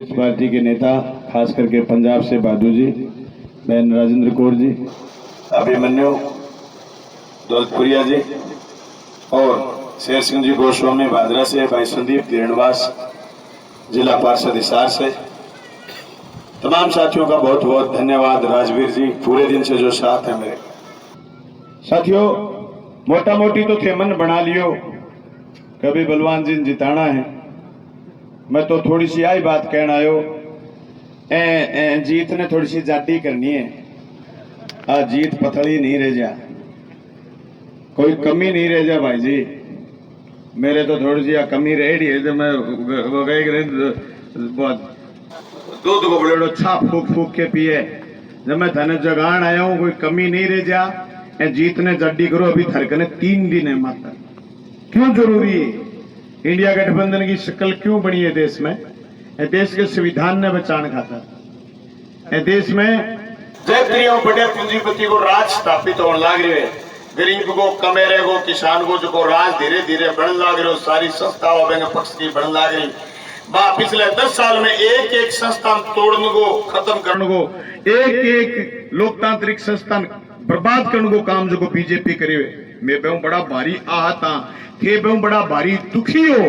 इस पार्टी के नेता खास करके पंजाब से बादू जी, बहन राजेंद्र कौर जी, अभिमन्यु दौलतपुरिया जी और शेर सिंह जी गोस्वामी भादरा से, भाई संदीप किरणवास जिला पार्षद हिसार से, तमाम साथियों का बहुत बहुत धन्यवाद। राजवीर जी पूरे दिन से जो साथ है मेरे साथियों, मोटा मोटी तो थे मन बना लियो, कभी बलवान जी ने जिताना है। मैं तो थोड़ी सी आई बात कहना आयो, जीत ने थोड़ी सी जाटी करनी है। आ जीत पतली नहीं रह जा, कोई कमी नहीं रह जा भाई जी। मेरे तो थोड़ी सी कमी रह रही है, जब मैं दूध को बड़े छाप फूक फूक के पिए, जब मैं धन जगान आया हूं, कोई कमी नहीं रह जा। जीत ने जड्डी करो, अभी थरकने 3 दिन है मात्र। क्यों जरूरी है? इंडिया गठबंधन की शक्ल क्यों बनी है देश में? देश के संविधान ने बचान खाता। देश में जय बड़े पूंजीपति को राज स्थापित होने लग रहे है, गरीब को, कमेरे को, किसान को जो राज धीरे धीरे बढ़ने लग रहे हो। सारी संस्थाओं पक्ष की बढ़ने लग रही। पिछले 10 साल में एक एक संस्थान तोड़ने को, खत्म करने को, एक एक लोकतांत्रिक संस्थान बर्बाद करने को काम जो बीजेपी करे। मैं बहु बड़ा भारी आहत हाँ, थे बहु बड़ा भारी दुखी हो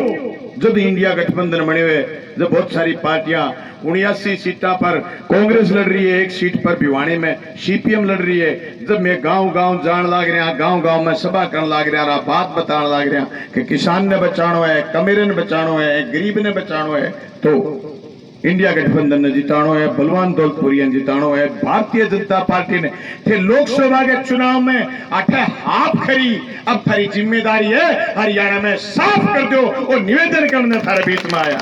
जब इंडिया गठबंधन बने हुए, जब बहुत सारी पार्टियां 79 सीटा पर कांग्रेस लड़ रही है, 1 सीट पर भिवानी में सीपीएम लड़ रही है। जब मैं गांव गांव जान लग रहा, गांव गांव में सभा करने लग रहा, बात बताने लग रहा कि किसान ने बचाना है, कमेरे ने बचाना है, गरीब ने बचाना है, तो इंडिया गठबंधन ने जितानो है, बलवान दौलतपुरिया ने जितानो है। भारतीय जनता पार्टी ने थे लोकसभा के चुनाव में आठे हाथ खरी। अब थारी जिम्मेदारी है हरियाणा में साफ कर दो और निवेदन करने थारे बीच में आया।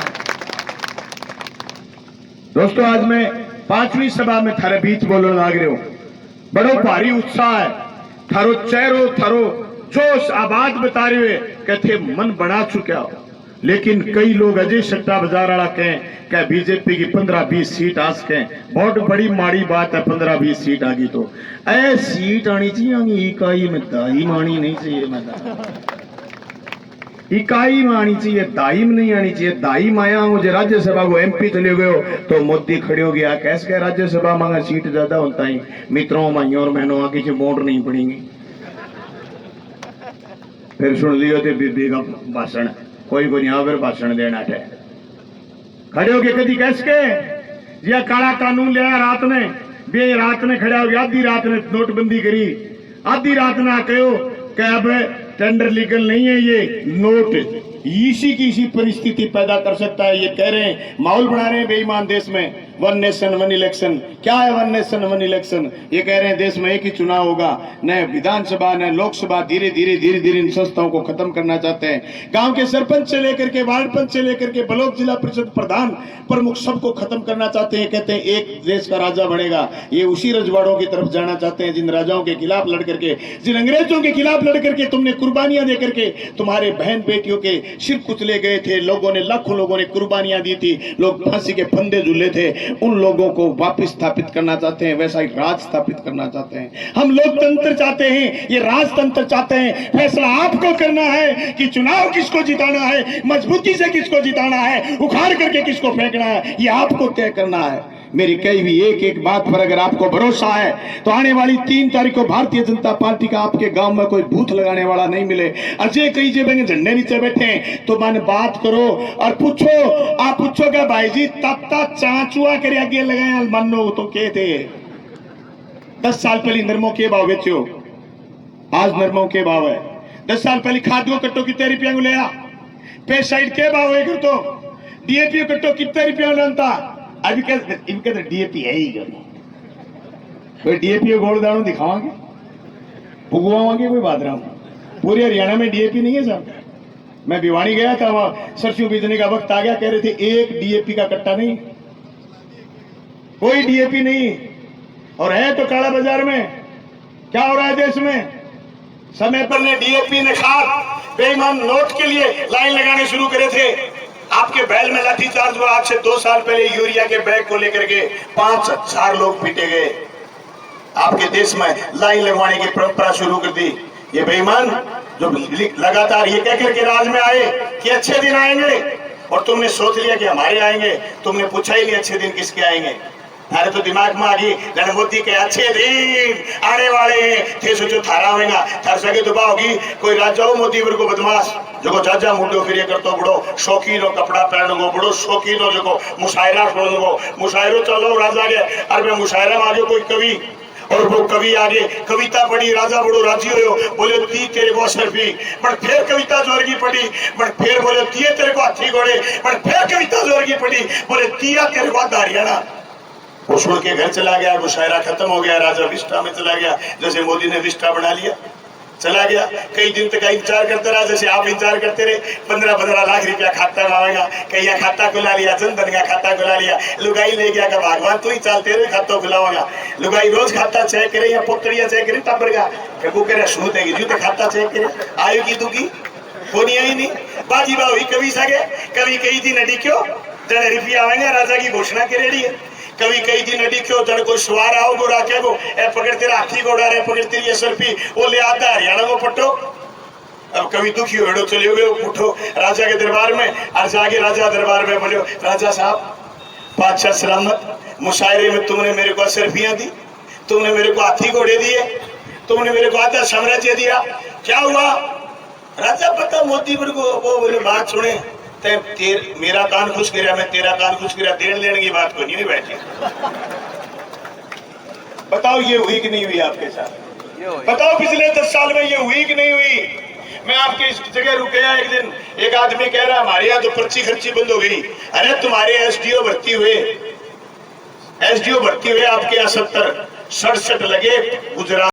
दोस्तों, आज मैं 5वीं सभा में थारे बीच बोलने लग रहे हो, बड़ो भारी उत्साह है। थारो चेहरो, थारो जोश आबाद बता रहे हुए कहते मन बना चुका हो। लेकिन कई लोग अजय सट्टा बाजार वाला कह बीजेपी की 15-20 सीट आ सके, बहुत बड़ी माड़ी बात है। 15-20 सीट आ गई तो ऐ सीट आनी चाहिए, इकाई में दाई मानी नहीं चाहिए। मैं इकाई में आनी चाहिए, दाई में नहीं आनी चाहिए। दाई में आया मुझे राज्यसभा को एमपी चले गए हो तो मोदी खड़े हो गया, कैसे कह राज्यसभा मांगा सीट ज्यादा होता ही। मित्रों, माइयों और बहनों, आगे से वोट नहीं पड़ेंगी। फिर सुन लियो थे बीबी का भाषण, कोई को यहाँ पर भाषण देना है। खड़े हो गए कदी कैसे के ये काला कानून लिया रात ने, बे रात ने खड़ा हो गया, आधी रात ने नोटबंदी करी, आधी रात ने कहो कि अब टेंडर लीगल नहीं है, ये नोट इसी की इसी परिस्थिति पैदा कर सकता है। ये कह रहे हैं, माहौल बना रहे हैं बेईमान देश में। 1 नेशन 1 इलेक्शन, क्या है 1 नेशन 1 इलेक्शन? ये कह रहे हैं देश में एक ही चुनाव होगा, न विधानसभा न लोकसभा। धीरे धीरे इन संस्थाओं को खत्म करना चाहते हैं। गांव के सरपंच से लेकर के वार्ड पंच से लेकर के ब्लॉक जिला परिषद प्रधान प्रमुख सबको खत्म करना चाहते हैं। कहते हैं एक देश का राजा बनेगा। ये उसी रजवाड़ों की तरफ जाना चाहते हैं जिन राजाओं के खिलाफ लड़ करके, जिन अंग्रेजों के खिलाफ लड़ करके तुमने कुर्बानियां दे करके तुम्हारे बहन बेटियों के सिर कुचले गए थे। लोगों ने, लाखों लोगों ने कुर्बानियां दी थी, लोग फांसी के फंदे झूले थे। उन लोगों को वापस स्थापित करना चाहते हैं, वैसा ही राज स्थापित करना चाहते हैं। हम लोकतंत्र चाहते हैं, ये राजतंत्र चाहते हैं। फैसला आपको करना है कि चुनाव किसको जिताना है, मजबूती से किसको जिताना है, उखाड़ करके किसको फेंकना है, ये आपको तय करना है। मेरी कई भी एक एक बात पर अगर आपको भरोसा है तो आने वाली 3 तारीख को भारतीय जनता पार्टी का आपके गांव में कोई बूथ लगाने वाला नहीं मिले। अजय कई जगह झंडे नीचे बैठे हैं तो मन बात करो और पूछो, आप पूछोगे भाई जी तत्ता चाचुआ करे आगे लगाए मनो तो के थे 10 साल पहले नरमों के भाव बेचो, आज नरमों के भाव है। 10 साल पहले खाद्य कट्टो कितने रुपया को लिया, पेस्टिसाइड के भाव है कर तो डीएपी कट्टो कितने रुपया लेता। अभी इनके तो डीएपी है ही कोई डीएपी गोल दानों दिखावांगे, भुगवावांगे कोई बात रहा हूं। पूरे हरियाणा में डीएपी नहीं है साहब। मैं भिवानी गया था, वहां सरसों बीजने का वक्त आ गया, कह रहे थे 1 डीएपी का कट्टा नहीं, कोई डीएपी नहीं। और है तो काला बाजार में। क्या हो रहा है देश में? समय पर ने डीएपी ने खाद बेईमान नोट के लिए लाइन लगाने शुरू करे थे। आपके बैल में लाठीचार्ज हुआ। आज से 2 साल पहले यूरिया के बैग को लेकर के 5000 लोग पीटे गए। आपके देश में लाइन लगवाने की परंपरा शुरू कर दी। ये बेईमान जो लगातार ये कह करके राज में आए कि अच्छे दिन आएंगे, और तुमने सोच लिया कि हमारे आएंगे, तुमने पूछा ही नहीं अच्छे दिन किसके आएंगे। अरे तो दिमाग में आ गई जन मोदी के अच्छे दिन आने वाले हैं, थे सोचो थारा होगा थार सके तो होगी कोई राजा हो मोदी वर को बदमाश जो चाचा मुंडो फिर करतो बड़ो शौकीन हो कपड़ा पहन गो बड़ो शौकीन हो जो मुशायरा सुन गो मुशायरो चलो राजा के अरे मुशायरा में आगे कोई कवि और वो कवि आगे कविता पढ़ी राजा बड़ो राजी हो बोले ती तेरे को असर भी पर फिर कविता जोर की पढ़ी पर फिर बोले तिये तेरे को हाथी घोड़े पर फिर कविता जोर की पढ़ी बोले तिया तेरे को हरियाणा। वो सुन के घर चला गया, मुशायरा खत्म हो गया, राजा विस्टा में चला गया जैसे मोदी ने विस्टा बना लिया, चला गया। कई दिन तक इंतजार करते रहा जैसे आप इंतजार करते रहे। 15-15 लाख रुपया खाता में आएगा, कहीं खाता खुला लिया, जनधन का खाता खुला लिया, लुगाई ले गया का भगवान तू ही चलते रहे खाता खुलावागा। लुगाई रोज खाता चेक करे या पुत्रिया चेक करे टाबर का कबू करे सुन देगी जू तो खाता चेक करे आयु की दुखी कोनी आई नहीं बाजी बाबू कवि सके कभी कई दिन अड़ी क्यों जन रुपया आएगा राजा की घोषणा करेड़ी है। कभी कई दिन अड़ी क्यों जन कोई सवार आओ गो राखे गो ए पकड़ तेरा हाथी घोड़ा रे पकड़ तेरी सरपी वो ले आता हरियाणा को पट्टो। अब कभी दुखी हो चले हुए उठो राजा के दरबार में और जाके राजा दरबार में बोलो राजा साहब बादशाह सलामत मुशायरे में तुमने मेरे को सरपियां दी, तुमने मेरे को हाथी घोड़े दिए, तुमने मेरे को आधा साम्राज्य दिया, क्या हुआ? राजा पता मोदी पर को वो बोले बात सुने मेरा कान खुश करा मैं तेरा कान खुश करा देने लेने की बात को नहीं बैठी। बताओ ये हुई कि नहीं हुई आपके साथ? बताओ पिछले 10 साल में ये हुई कि नहीं हुई? मैं आपके इस जगह रुक गया एक दिन, एक आदमी कह रहा हमारे यहाँ तो पर्ची खर्ची बंद हो गई। अरे तुम्हारे एसडीओ भर्ती हुए आपके यहाँ 70-67 लगे गुजरात